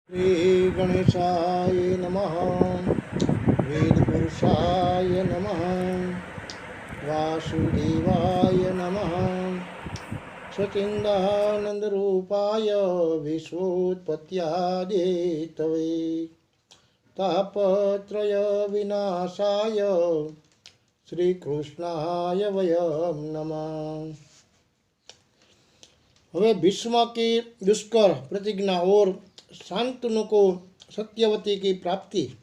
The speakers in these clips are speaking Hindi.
श्री गणेशाय नमः। वेदपुरुषाय नमः। वासुदेवाय नमः। सचिदानंदरूपाय विश्वोत्पत्त्यादिहेतवे तापत्रय विनाशाय श्रीकृष्णाय वयं नमः। हमें भीष्म की दुष्कर प्रतिज्ञा और शांतनु को सत्यवती की प्राप्ति।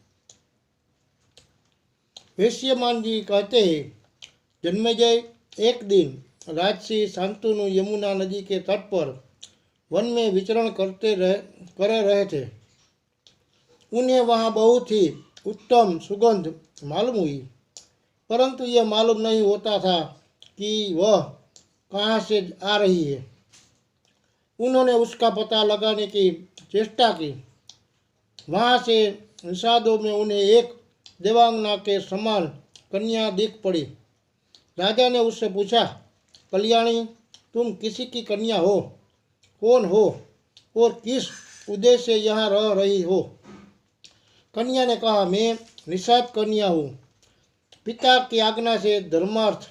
वैश्यमान जी कहते हैं, जन्मेजय एक दिन राजसी शांतनु यमुना नदी के तट पर वन में विचरण कर रहे थे। उन्हें वहाँ बहुत ही उत्तम सुगंध मालूम हुई, परंतु यह मालूम नहीं होता था कि वह कहाँ से आ रही है। उन्होंने उसका पता लगाने की चेष्टा की। वहाँ से निषादों में उन्हें एक देवांगना के समान कन्या दिख पड़ी। राजा ने उससे पूछा, कल्याणी, तुम किसी की कन्या हो? कौन हो और किस उद्देश्य से यहाँ रह रही हो? कन्या ने कहा, मैं निषाद कन्या हूँ। पिता की आज्ञा से धर्मार्थ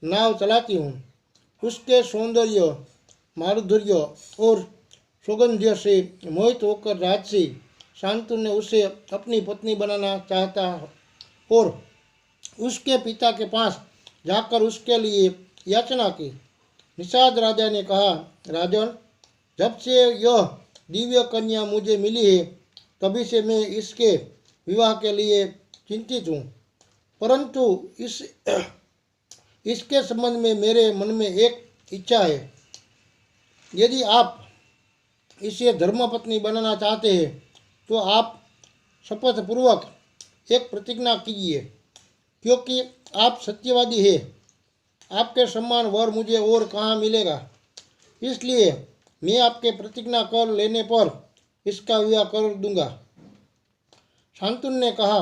नाव चलाती हूँ। उसके सौंदर्य, माधुर्य और सुगंध्य से मोहित होकर राजसी शांतनु ने उसे अपनी पत्नी बनाना चाहता और उसके पिता के पास जाकर उसके लिए याचना की। निषाद राजा ने कहा, राजन, जब से यह दिव्य कन्या मुझे मिली है तभी से मैं इसके विवाह के लिए चिंतित हूँ, परंतु इसके संबंध में मेरे मन में एक इच्छा है। यदि आप इसे धर्मपत्नी बनाना चाहते हैं तो आप शपथ पूर्वक एक प्रतिज्ञा कीजिए, क्योंकि आप सत्यवादी हैं। आपके समान वर मुझे और कहाँ मिलेगा, इसलिए मैं आपके प्रतिज्ञा कर लेने पर इसका विवाह कर दूंगा। शांतनु ने कहा,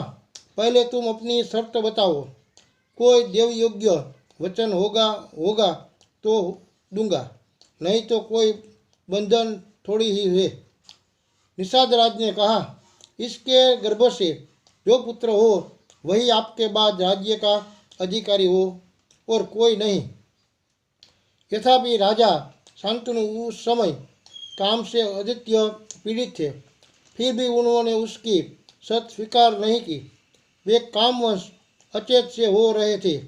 पहले तुम अपनी शर्त बताओ। कोई देवयोग्य वचन होगा तो दूंगा, नहीं तो कोई बंधन थोड़ी ही है। निषाद राज ने कहा, इसके गर्भ से जो पुत्र हो वही आपके बाद राज्य का अधिकारी हो और कोई नहीं। यथापि राजा शांतनु उस समय काम से अत्यधिक पीड़ित थे, फिर भी उन्होंने उसकी शर्त स्वीकार नहीं की। वे कामवश अचेत से हो रहे थे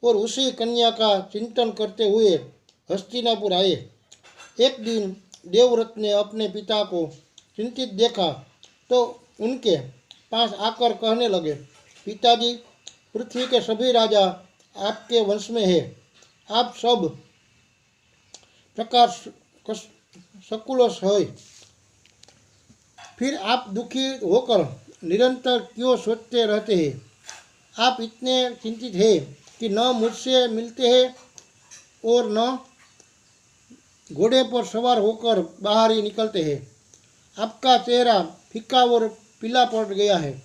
और उसी कन्या का चिंतन करते हुए हस्तिनापुर आए। एक दिन देवव्रत ने अपने पिता को चिंतित देखा तो उनके पास आकर कहने लगे, पिताजी, पृथ्वी के सभी राजा आपके वंश में है। आप सब प्रकार सकुलस है, फिर आप दुखी होकर निरंतर क्यों सोचते रहते हैं? आप इतने चिंतित हैं कि न मुझसे मिलते हैं और न घोड़े पर सवार होकर बाहर ही निकलते हैं। आपका चेहरा फीका और पीला पड़ गया है।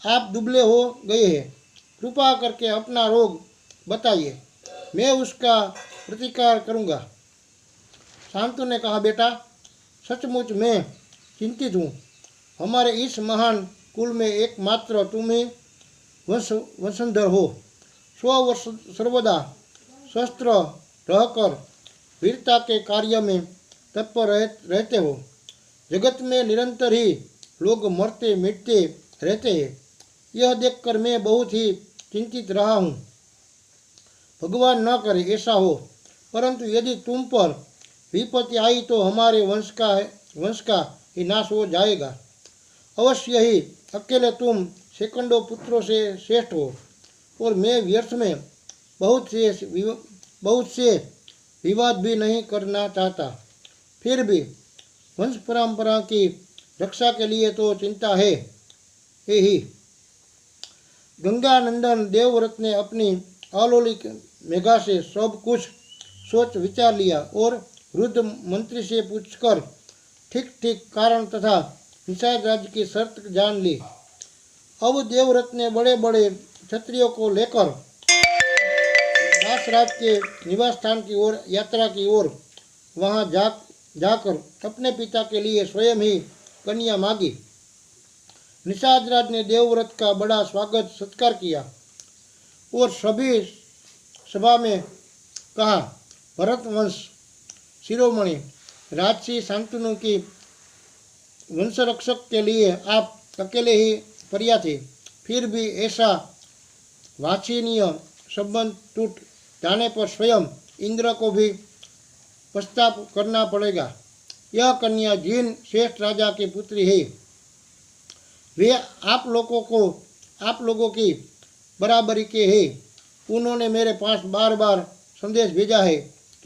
आप दुबले हो गए हैं। कृपा करके अपना रोग बताइए, मैं उसका प्रतिकार करूंगा। शांतनु ने कहा, बेटा, सचमुच मैं चिंतित हूँ। हमारे इस महान कुल में एकमात्र तुम ही वंशधर हो। 100 वर्ष सर्वदा शस्त्र रहकर वीरता के कार्य में तत्पर रहते हो। जगत में निरंतर ही लोग मरते मिटते रहते हैं। यह देखकर मैं बहुत ही चिंतित रहा हूँ। भगवान न करे ऐसा हो, परंतु यदि तुम पर विपत्ति आई तो हमारे वंश का ही नाश हो जाएगा। अवश्य ही अकेले तुम सैकड़ों पुत्रों से श्रेष्ठ हो और मैं व्यर्थ में बहुत से विवाद भी नहीं करना चाहता। फिर भी वंश परंपरा की रक्षा के लिए तो चिंता है ही। गंगानंदन देवव्रत ने अपनी अलौकिक मेघा से सब कुछ सोच विचार लिया और वृद्ध मंत्री से पूछकर ठीक ठीक कारण तथा निषाद राज्य की शर्त जान ली। अब देवव्रत ने बड़े बड़े क्षत्रियों को लेकर दासराज के निवास स्थान की ओर यात्रा की और वहां जाकर अपने पिता के लिए स्वयं ही कन्या मांगी। निषाद राज ने देवव्रत का बड़ा स्वागत सत्कार किया और सभी सभा में कहा, भरत वंश शिरोमणि राजसी शांतनु की वंशरक्षक के लिए आप अकेले ही पर्याप्त थे, फिर भी ऐसा वांछनीय संबंध टूट जाने पर स्वयं इंद्र को भी पश्चाताप करना पड़ेगा। यह कन्या जिन श्रेष्ठ राजा की पुत्री है, वे आप लोगों की बराबरी के हैं। उन्होंने मेरे पास बार बार संदेश भेजा है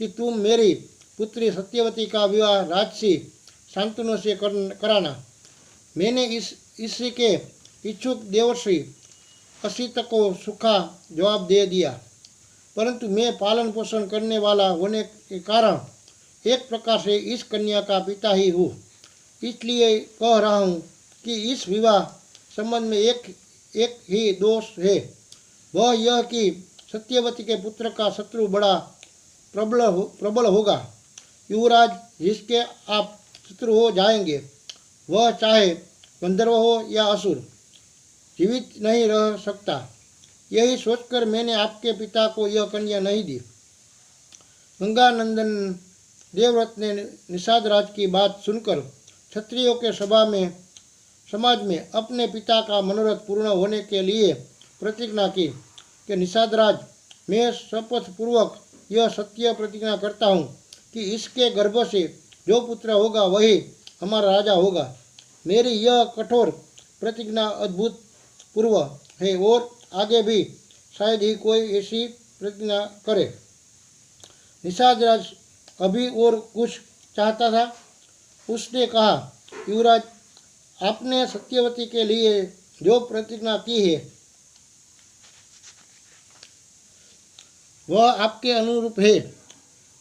कि तुम मेरी पुत्री सत्यवती का विवाह राजसी शांतनु से कराना। मैंने इसी के इच्छुक देवर्षि असित को सूखा जवाब दे दिया, परंतु मैं पालन पोषण करने वाला होने के कारण एक प्रकार से इस कन्या का पिता ही हूँ। इसलिए कह रहा हूँ कि इस विवाह संबंध में एक ही दोष है, वह यह कि सत्यवती के पुत्र का शत्रु बड़ा प्रबल होगा। युवराज जिसके आप शत्रु हो जाएंगे, वह चाहे गंधर्व हो या असुर, जीवित नहीं रह सकता। यही सोचकर मैंने आपके पिता को यह कन्या नहीं दी। गंगानंदन देवव्रत ने निषाद राज की बात सुनकर क्षत्रियों के समाज में अपने पिता का मनोरथ पूर्ण होने के लिए प्रतिज्ञा की कि निषाद राज, मैं शपथ पूर्वक यह सत्य प्रतिज्ञा करता हूँ कि इसके गर्भ से जो पुत्र होगा वही हमारा राजा होगा। मेरी यह कठोर प्रतिज्ञा अद्भुत पूर्व है और आगे भी शायद ही कोई ऐसी प्रतिज्ञा करे। निषाद राज अभी और कुछ चाहता था। उसने कहा, युवराज, आपने सत्यवती के लिए जो प्रतिज्ञा की है वह आपके अनुरूप है।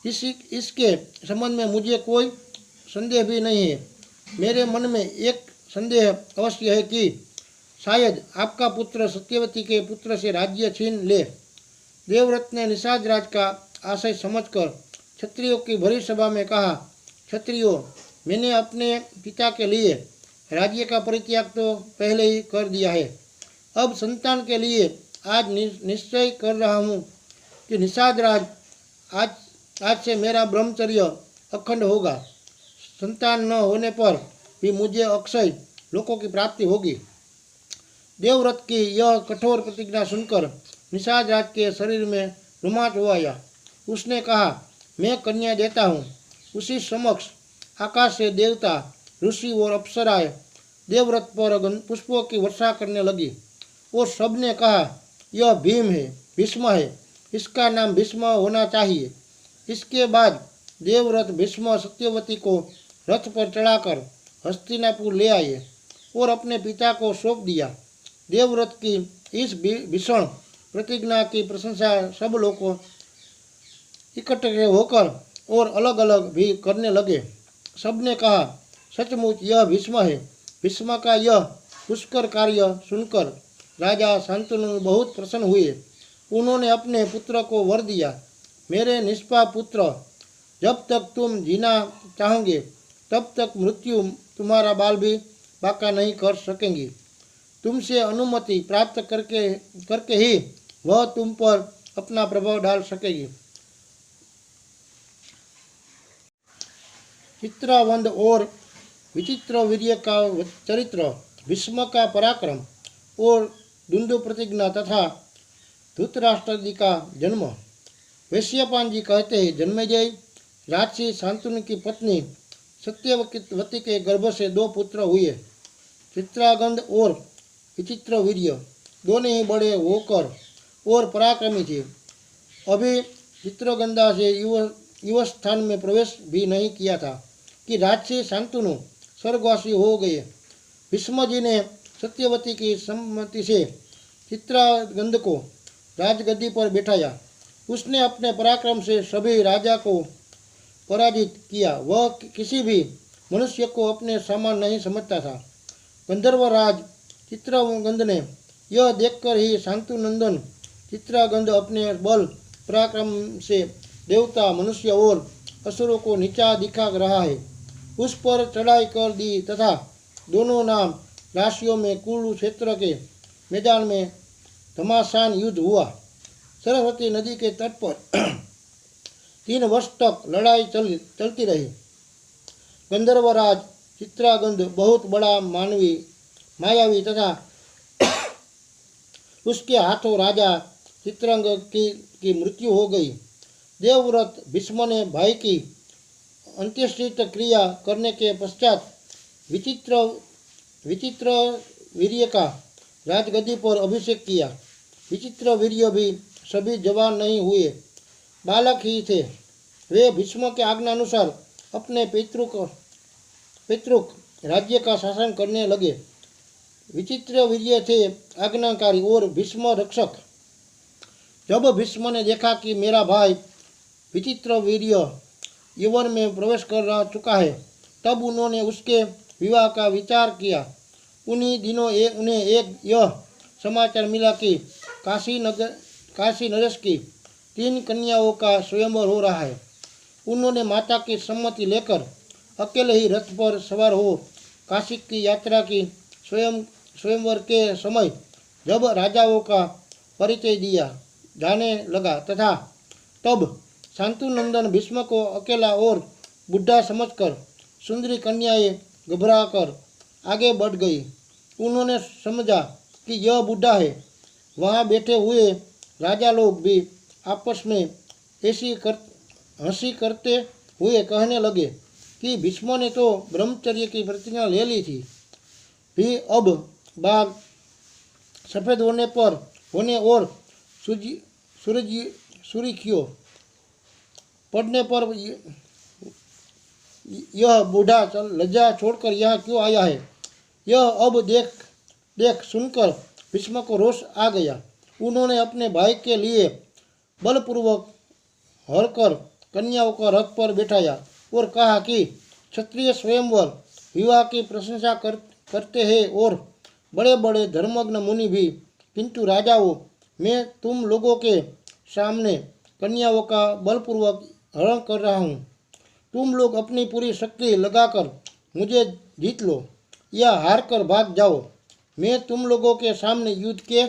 इसके संबंध में मुझे कोई संदेह भी नहीं है। मेरे मन में एक संदेह अवश्य है कि शायद आपका पुत्र सत्यवती के पुत्र से राज्य छीन ले। देवव्रत ने निषाद राज का आशय समझकर क्षत्रियों की भरी सभा में कहा, क्षत्रियों, मैंने अपने पिता के लिए राज्य का परित्याग तो पहले ही कर दिया है। अब संतान के लिए आज निश्चय कर रहा हूँ कि निषाद राज आज से मेरा ब्रह्मचर्य अखंड होगा। संतान न होने पर भी मुझे अक्षय लोकों की प्राप्ति होगी। देवव्रत की यह कठोर प्रतिज्ञा सुनकर निषाद राज के शरीर में रोमांच हो आया। उसने कहा, मैं कन्या देता हूँ। उसी समक्ष आकाश से देवता, ऋषि और अप्सराएं देवव्रत पर पुष्पों की वर्षा करने लगी और सबने कहा, यह भीष्म है, इसका नाम भीष्म होना चाहिए। इसके बाद देवव्रत भीष्म सत्यवती को रथ पर चढ़ाकर हस्तिनापुर ले आए और अपने पिता को सौंप दिया। देवव्रत की इस भीषण प्रतिज्ञा की प्रशंसा सब लोग इकट्ठे होकर और अलग अलग भी करने लगे। सबने कहा, सचमुच यह भीष्म है। भीष्म का यह पुष्कर कार्य सुनकर राजा शांतनु बहुत प्रसन्न हुए। उन्होंने अपने पुत्र को वर दिया, मेरे निष्पाप पुत्र, जब तक तुम जीना चाहोगे तब तक मृत्यु तुम्हारा बाल भी बाका नहीं कर सकेंगी। तुमसे अनुमति प्राप्त करके ही वह तुम पर अपना प्रभाव डाल सकेगी। चित्रवंद और विचित्र वीर्य का चरित्र, भीष्म का पराक्रम और दुंदु प्रतिज्ञा तथा धृतराष्ट्रादि का जन्म। वैश्यपान जी कहते हैं, जन्मेजय राजसी शांतनु की पत्नी सत्यवती के गर्भ से 2 पुत्र हुए। चित्रागंध और विचित्र वीर्य दोनों ही बड़े होकर और पराक्रमी थे। अभी चित्रगंधा से युवस्थान में प्रवेश भी नहीं किया था कि राजसी शांतनु स्वर्गवासी हो गए। भीष्म जी ने सत्यवती की सम्मति से चित्रागंध को राजगद्दी पर बैठाया। उसने अपने पराक्रम से सभी राजा को पराजित किया। वह किसी भी मनुष्य को अपने समान नहीं समझता था। गंधर्वराज चित्रागंध ने यह देखकर ही शांतुनंदन चित्रागंध अपने बल पराक्रम से देवता, मनुष्य और असुरों को नीचा दिखा रहा है, उस पर चढ़ाई कर दी तथा दोनों नाम राशियों में कुरुक्षेत्र के मैदान में घमासान युद्ध हुआ। सरस्वती नदी के तट पर 3 वर्ष तक लड़ाई चलती रही। गंधर्वराज चित्रागंध बहुत बड़ा मायावी तथा उसके हाथों राजा चित्रांग की मृत्यु हो गई। देवव्रत भीष्म ने भाई की अंत्येष्टि क्रिया करने के पश्चात विचित्र वीर्य का राजगद्दी पर अभिषेक किया। विचित्र वीर्य भी सभी जवान नहीं हुए, बालक ही थे। वे भीष्म के आज्ञा अनुसार अपने पितृक राज्य का शासन करने लगे। विचित्र वीर्य थे आज्ञाकारी और भीष्म रक्षक। जब भीष्म ने देखा कि मेरा भाई विचित्र वीर्य यौवन में प्रवेश कर चुका है, तब उन्होंने उसके विवाह का विचार किया। उन्हीं दिनों उन्हें यह समाचार मिला कि काशी नरेश की 3 कन्याओं का स्वयंवर हो रहा है। उन्होंने माता की सम्मति लेकर अकेले ही रथ पर सवार हो काशी की यात्रा की। स्वयंवर के समय जब राजाओं का परिचय दिया जाने लगा तथा तब शांतुनंदन भीष्म को अकेला और बुढ़ा समझकर सुंदरी कन्याएं घबराकर आगे बढ़ गई। उन्होंने समझा कि यह बुढ़ा है। वहाँ बैठे हुए राजा लोग भी आपस में हंसी करते हुए कहने लगे कि भीष्म ने तो ब्रह्मचर्य की प्रतिज्ञा ले ली थी, भी अब बाघ सफ़ेद होने और सुर्खियों पड़ने पर यह बूढ़ा लज्जा छोड़कर यहाँ क्यों आया है। यह अब देख सुनकर भीष्म को रोष आ गया। उन्होंने अपने भाई के लिए बलपूर्वक हरकर कन्याओं को रथ पर बैठाया और कहा कि क्षत्रिय स्वयंवर विवाह की प्रशंसा करते हैं और बड़े बड़े धर्मज्ञ मुनि भी, किंतु राजाओं, मैं तुम लोगों के सामने कन्याओं का बलपूर्वक हरण कर रहा हूँ। तुम लोग अपनी पूरी शक्ति लगाकर मुझे जीत लो या हार कर भाग जाओ। मैं तुम लोगों के सामने युद्ध के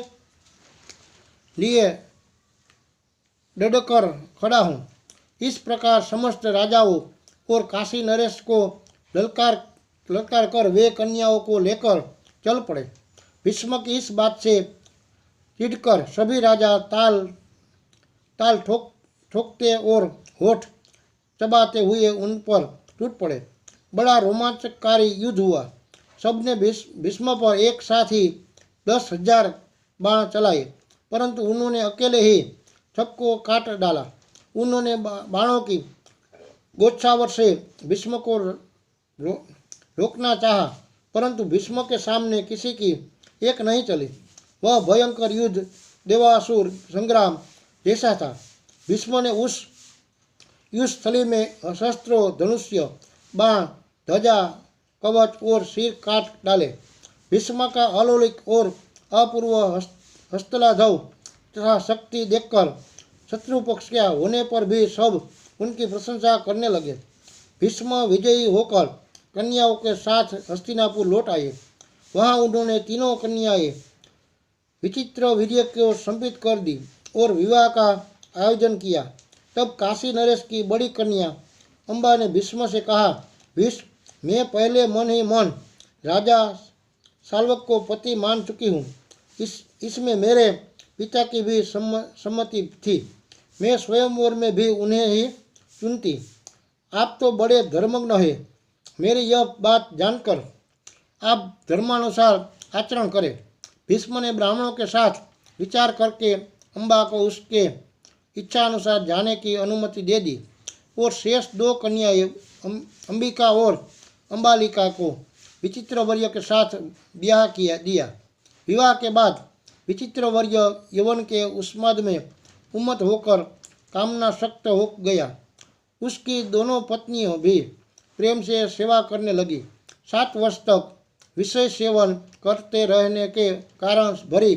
लिए डटकर खड़ा हूँ। इस प्रकार समस्त राजाओं और काशी नरेश को ललकार कर वे कन्याओं को लेकर चल पड़े। भीष्म की इस बात से चिढ़कर सभी राजा ताल ठोकते और होठ चबाते हुए उन पर टूट पड़े। बड़ा रोमांचकारी युद्ध हुआ। सबने भीष्म पर एक साथ ही 10,000 बाण चलाए, परंतु उन्होंने अकेले ही सबको काट डाला। उन्होंने बाणों की गोछावर से भीष्म को रोकना चाहा, परंतु भीष्म के सामने किसी की एक नहीं चली। वह भयंकर युद्ध देवासुर संग्राम जैसा था। भीष्म ने उस युद्धस्थली में शस्त्रों, धनुष्य, बाण, ध्वजा, कवच और सिर काट डाले। भीष्म का अलौकिक और अपूर्व हस्तलाघव तथा शक्ति देखकर शत्रु पक्ष के होने पर भी सब उनकी प्रशंसा करने लगे। भीष्म विजयी होकर कन्याओं के साथ हस्तिनापुर लौट आए। वहाँ उन्होंने तीनों कन्याएं विचित्र वीर्य को संपित कर दी और विवाह का आयोजन किया। तब काशी नरेश की बड़ी कन्या अम्बा ने भीष्म से कहा, भीष्म, मैं पहले मन ही मन राजा साल्वक को पति मान चुकी हूँ। इसमें मेरे पिता की भी सम्मति थी। मैं स्वयंवर में भी उन्हें ही चुनती। आप तो बड़े धर्मज्ञ हैं। मेरी यह बात जानकर आप धर्मानुसार आचरण करें। भीष्म ने ब्राह्मणों के साथ विचार करके अम्बा को उसके इच्छानुसार जाने की अनुमति दे दी और शेष 2 कन्याएं अंबिका और अम्बालिका को विचित्रवर्य के साथ ब्याह दिया। विवाह के बाद विचित्रवर्य यवन के उन्माद में उन्मत्त होकर कामना शक्त हो गया। उसकी दोनों पत्नियों भी प्रेम से सेवा करने लगी। 7 वर्ष तक विषय सेवन करते रहने के कारण भरी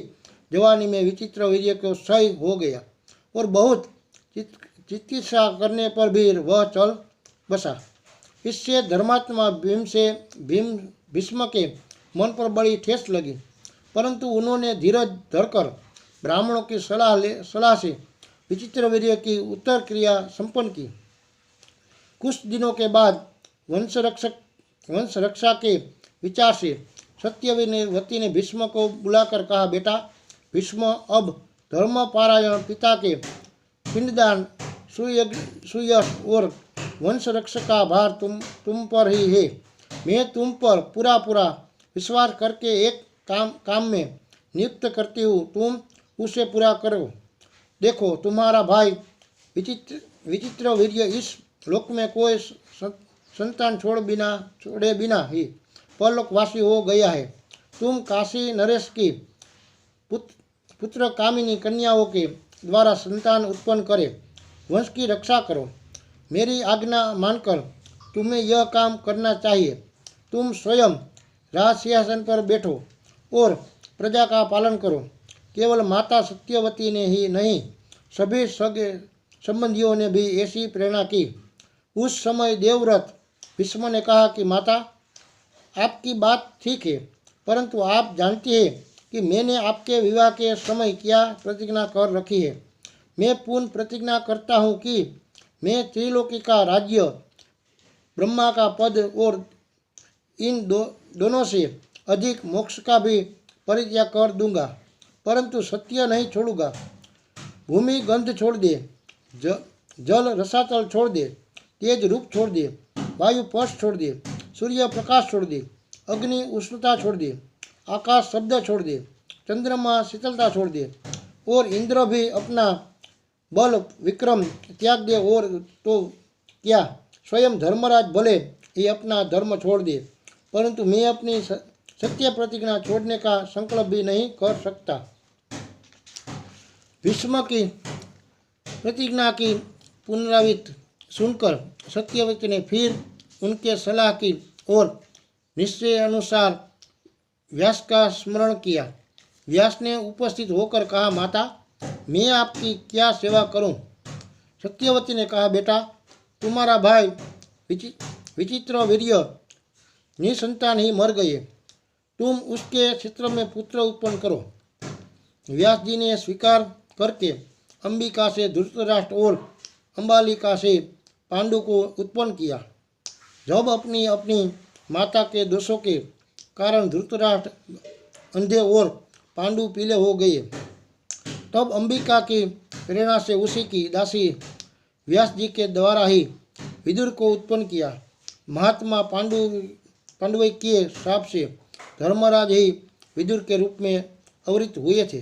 जवानी में विचित्रवीर्य को क्षय हो गया और बहुत चिकित्सा करने पर भी वह चल बसा। इससे धर्मात्मा भीष्म के मन पर बड़ी ठेस लगी, परंतु उन्होंने धीरज धरकर ब्राह्मणों की सलाह से विचित्रवीर्य की उत्तर क्रिया संपन्न की। कुछ दिनों के बाद वंश रक्षा के विचार से सत्यवती ने भीष्म को बुलाकर कहा, बेटा भीष्म, अब धर्मपारायण पिता के पिंडदान, सुयश और वंश रक्षक का भार तुम पर ही है। मैं तुम पर पूरा विश्वास करके एक काम में नियुक्त करती हूँ, तुम उसे पूरा करो। देखो, तुम्हारा भाई विचित्र वीर्य इस लोक में कोई संतान छोड़े बिना ही परलोकवासी हो गया है। तुम काशी नरेश की पुत्र कामिनी कन्याओं के द्वारा संतान उत्पन्न करे, वंश की रक्षा करो। मेरी आज्ञा मानकर तुम्हें यह काम करना चाहिए। तुम स्वयं राज सिंहासन पर बैठो और प्रजा का पालन करो। केवल माता सत्यवती ने ही नहीं, सभी सगे संबंधियों ने भी ऐसी प्रेरणा की। उस समय देवव्रत भीष्म ने कहा कि माता, आपकी बात ठीक है, परंतु आप जानती हैं कि मैंने आपके विवाह के समय क्या प्रतिज्ञा कर रखी है। मैं पूर्ण प्रतिज्ञा करता हूँ कि मैं त्रिलोकी का राज्य, ब्रह्मा का पद और इन दोनों से अधिक मोक्ष का भी परित्याग कर दूंगा, परंतु सत्य नहीं छोड़ूंगा। भूमि गंध छोड़ दे, जल रसातल छोड़ दे, तेज रूप छोड़ दे, वायु स्पर्श छोड़ दे, सूर्य प्रकाश छोड़ दे, अग्नि उष्णता छोड़ दे, आकाश शब्द छोड़ दे, चंद्रमा शीतलता छोड़ दे और इंद्र भी अपना बल विक्रम त्याग दे, और तो क्या स्वयं धर्मराज भले ही अपना धर्म छोड़ दे, परंतु मैं अपनी सत्य प्रतिज्ञा छोड़ने का संकल्प भी नहीं कर सकता। भीष्म की प्रतिज्ञा की पुनरावृत्ति सुनकर सत्यवती ने फिर उनके सलाह की और निश्चय अनुसार व्यास का स्मरण किया। व्यास ने उपस्थित होकर कहा, माता, मैं आपकी क्या सेवा करूं? सत्यवती ने कहा, बेटा, तुम्हारा भाई विचित्र वीर्य निसंतान ही मर गए, तुम उसके क्षेत्र में पुत्र उत्पन्न करो। व्यास जी ने स्वीकार करके अंबिका से धृतराष्ट्र और अंबालिका से पांडु को उत्पन्न किया। जब अपनी अपनी माता के दोषों के कारण धृतराष्ट्र अंधे और पांडु पीले हो गए, तब अंबिका की प्रेरणा से उसी की दासी व्यास जी के द्वारा ही विदुर को उत्पन्न किया। महात्मा पांडव के श्राप से धर्मराज ही विदुर के रूप में अवतरित हुए थे।